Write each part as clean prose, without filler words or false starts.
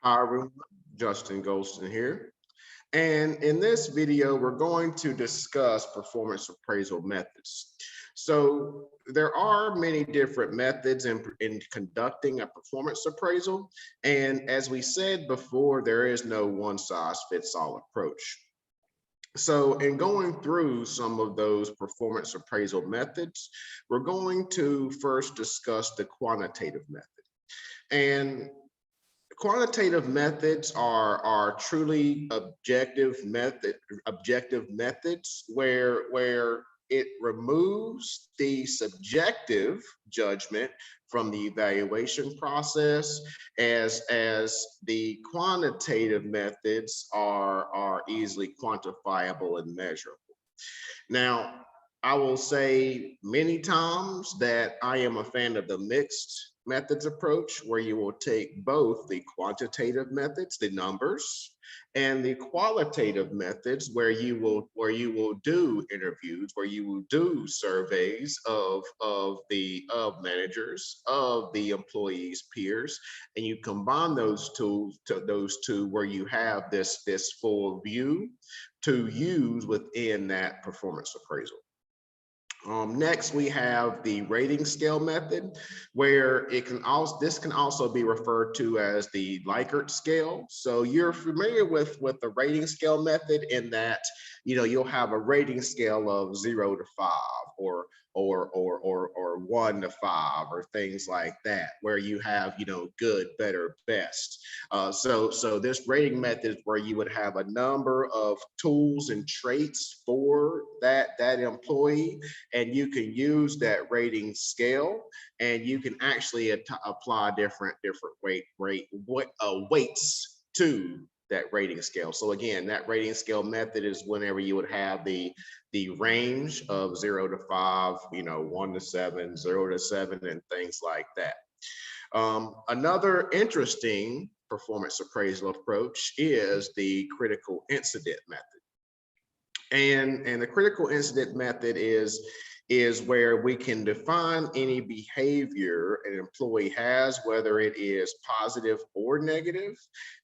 Hi everyone, Justin Golston here. And in this video, we're going to discuss performance appraisal methods. So there are many different methods in conducting a performance appraisal. And as we said before, there is no one size fits all approach. So in going through some of those performance appraisal methods, we're going to first discuss the quantitative method. And quantitative methods are truly objective methods where it removes the subjective judgment from the evaluation process, as the quantitative methods are easily quantifiable and measurable. Now, I will say many times that I am a fan of the mixed methods approach, where you will take both the quantitative methods, the numbers, and the qualitative methods, where you will do interviews, where you will do surveys of managers, of the employees' peers, and you combine those two where you have this full view to use within that performance appraisal. Next, we have the rating scale method, where this can also be referred to as the Likert scale. So you're familiar with the rating scale method, in that you'll have a rating scale of 0 to 5, or 1 to 5, or things like that, where you have good, better, best. So this rating method is where you would have a number of tools and traits for that employee, and you can use that rating scale, and you can actually apply different weights to that rating scale. So again, that rating scale method is whenever you would have the range of 0 to 5, 1 to 7, 0 to 7, and things like that. Another interesting performance appraisal approach is the critical incident method. And the critical incident method is where we can define any behavior an employee has, whether it is positive or negative,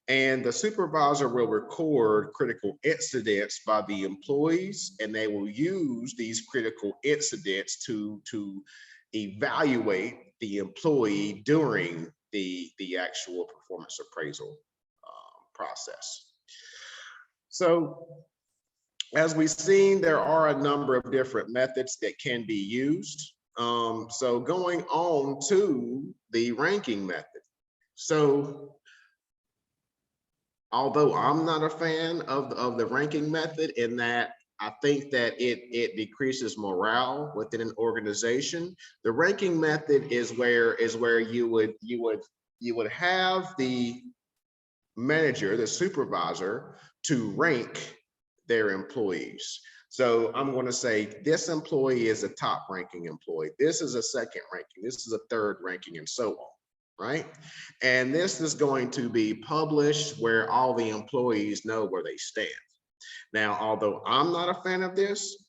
and the supervisor will record critical incidents by the employees, and they will use these critical incidents to evaluate the employee during the actual performance appraisal process. So, as we've seen, there are a number of different methods that can be used. So going on to the ranking method. So although I'm not a fan of the ranking method, in that I think that it decreases morale within an organization, the ranking method is where you would have the manager, the supervisor, to rank their employees. So I'm going to say this employee is a top ranking employee. This is a second ranking. This is a third ranking, and so on, right? And this is going to be published where all the employees know where they stand. Now, although I'm not a fan of this,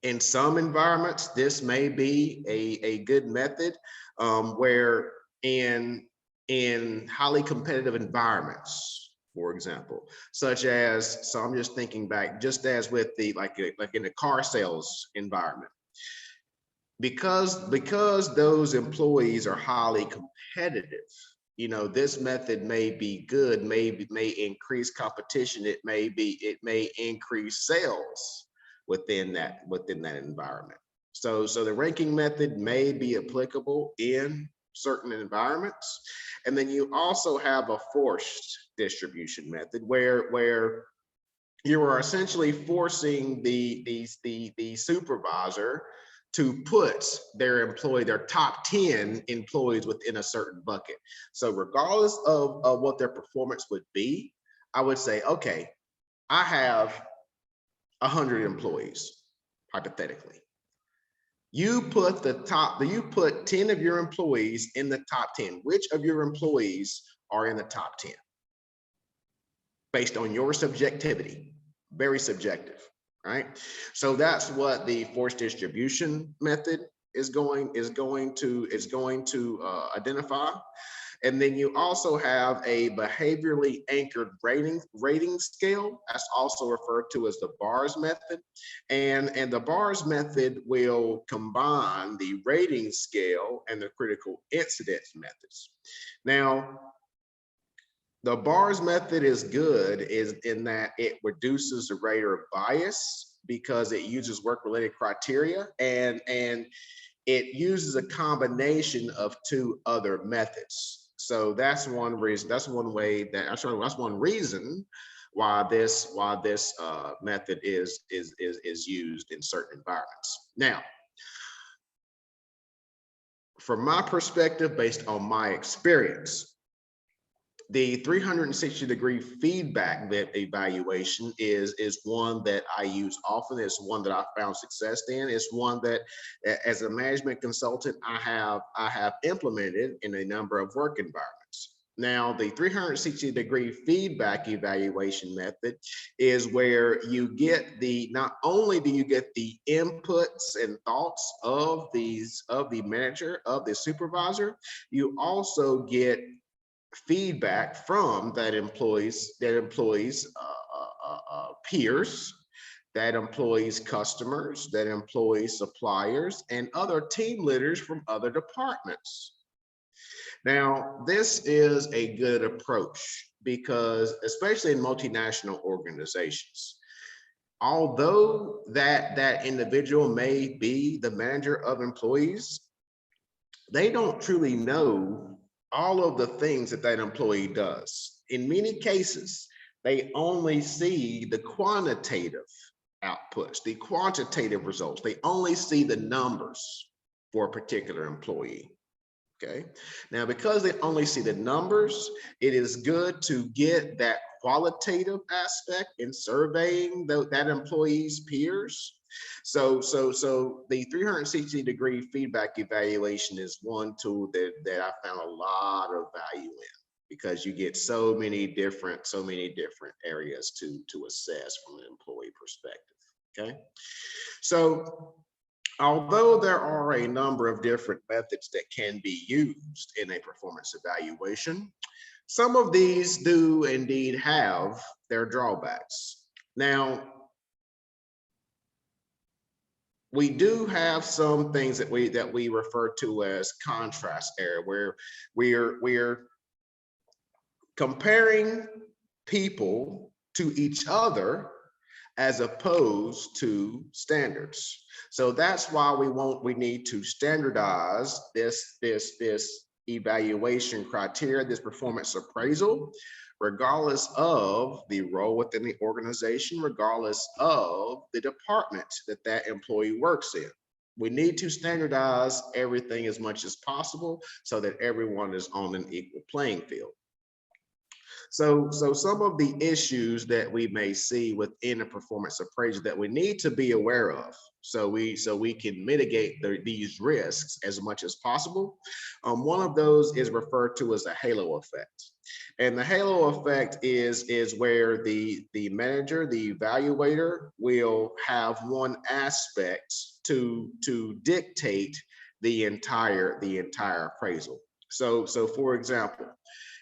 in some environments, this may be a good method, where in highly competitive environments, for example, such as, so I'm just thinking back, just as with the like in the car sales environment, because those employees are highly competitive, this method may be good, may increase competition, it may increase sales within that environment. So the ranking method may be applicable in certain environments. And then you also have a forced distribution method, where you are essentially forcing the supervisor to put their top 10 employees within a certain bucket. So regardless of what their performance would be, I would say, okay, I have 100 employees, hypothetically. You put 10 of your employees in the top 10. Which of your employees are in the top 10? Based on your subjectivity, very subjective, right? So that's what the forced distribution method is going to identify. And then you also have a behaviorally anchored rating scale. That's also referred to as the BARS method. And the BARS method will combine the rating scale and the critical incidence methods. Now, the BARS method is good is in that it reduces the rate of bias because it uses work-related criteria, and it uses a combination of two other methods. So that's one reason. That's one way that that's one reason why this method is used in certain environments. Now, from my perspective, based on my experience, the 360-degree feedback evaluation is one that I use often. It's one that I found success in. It's one that, as a management consultant, I have implemented in a number of work environments. Now, the 360-degree feedback evaluation method is where you get not only do you get the inputs and thoughts of the manager, of the supervisor, you also get feedback from that employees peers, that employees customers, that employees suppliers, and other team leaders from other departments. Now, this is a good approach because, especially in multinational organizations, although that individual may be the manager of employees, they don't truly know all of the things that employee does. In many cases, they only see the quantitative outputs, the quantitative results. They only see the numbers for a particular employee. Okay. Now, because they only see the numbers, it is good to get that qualitative aspect in surveying that employee's peers. So the 360-degree feedback evaluation is one tool that I found a lot of value in, because you get so many different areas to assess from an employee perspective. Okay. So, although there are a number of different methods that can be used in a performance evaluation, some of these do indeed have their drawbacks. Now, we do have some things that we refer to as contrast error, where we're comparing people to each other as opposed to standards. So that's why we need to standardize this evaluation criteria, this performance appraisal, regardless of the role within the organization, regardless of the department that employee works in. We need to standardize everything as much as possible so that everyone is on an equal playing field. So some of the issues that we may see within a performance appraisal that we need to be aware of, so we can mitigate these risks as much as possible. One of those is referred to as a halo effect. And the halo effect is where the manager, the evaluator, will have one aspect to dictate the entire appraisal. So for example,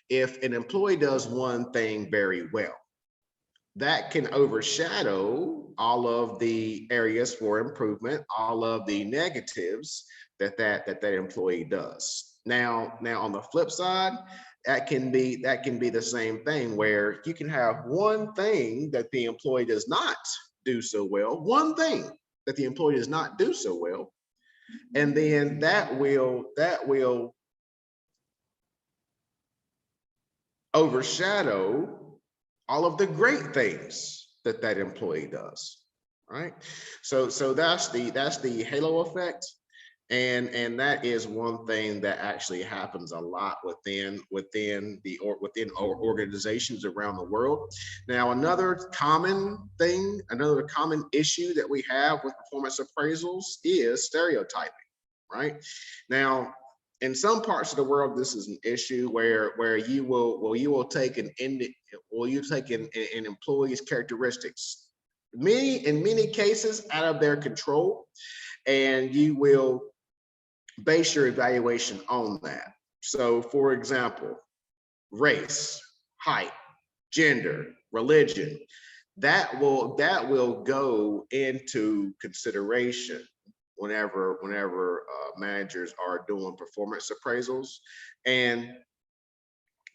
if an employee does one thing very well, that can overshadow all of the areas for improvement, all of the negatives that employee does. Now on the flip side, that can be the same thing, where you can have one thing that the employee does not do so well, one thing that the employee does not do so well, and then that will overshadow all of the great things that employee does, right? So that's the halo effect, and that is one thing that actually happens a lot within organizations around the world. Now, another common issue that we have with performance appraisals is stereotyping, right? Now, in some parts of the world, this is an issue where you will take an employee's characteristics, in many cases out of their control, and you will base your evaluation on that. So for example, race, height, gender, religion, that will go into consideration whenever managers are doing performance appraisals. And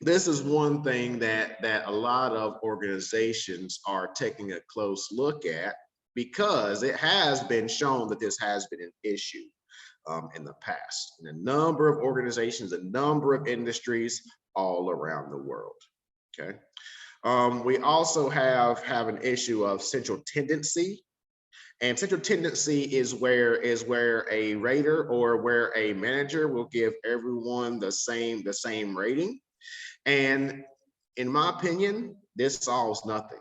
this is one thing that a lot of organizations are taking a close look at, because it has been shown that this has been an issue in the past in a number of organizations, a number of industries all around the world. Okay. We also have an issue of central tendency. And central tendency is where a rater or where a manager will give everyone the same rating. And in my opinion, this solves nothing.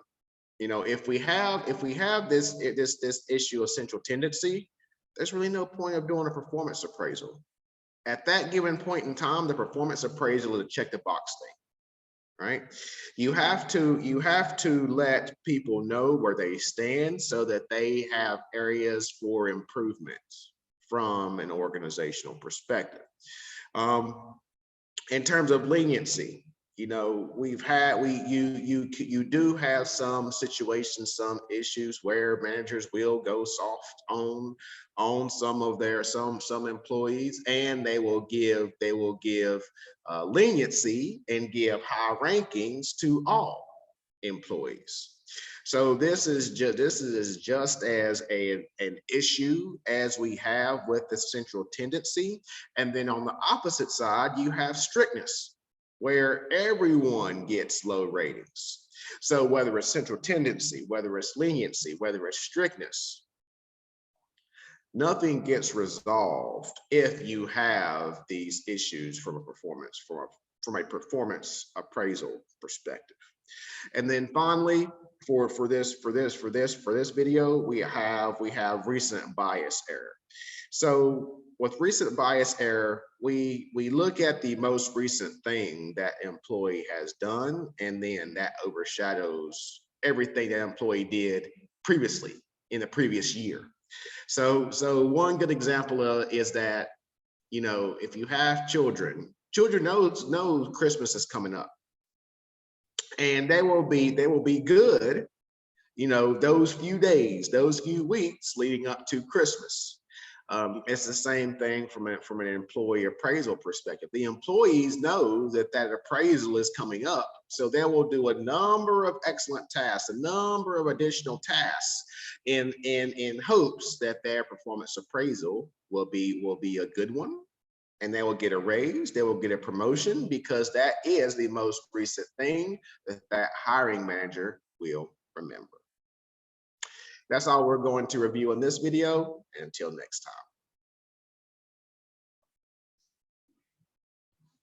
If we have this issue of central tendency, there's really no point of doing a performance appraisal. At that given point in time, the performance appraisal is a check the box thing, right? You have to let people know where they stand so that they have areas for improvement from an organizational perspective. Um, in terms of leniency, you do have some situations, some issues where managers will go soft on some employees, and they will give leniency and give high rankings to all employees. So this is just as an issue as we have with the central tendency. And then on the opposite side, you have strictness, where everyone gets low ratings. So whether it's central tendency, whether it's leniency, whether it's strictness, nothing gets resolved if you have these issues from a performance appraisal perspective. And then finally, for this video, we have recent bias error. So with recent bias error, we look at the most recent thing that employee has done, and then that overshadows everything that employee did previously in the previous year. So one good example is that, if you have children knows Christmas is coming up, and they will be good, those few days, those few weeks leading up to Christmas. It's the same thing from an employee appraisal perspective. The employees know that appraisal is coming up, so they will do a number of excellent tasks, a number of additional tasks, in hopes that their performance appraisal will be a good one, and they will get a raise, they will get a promotion, because that is the most recent thing that hiring manager will remember. That's all we're going to review in this video. Until next time.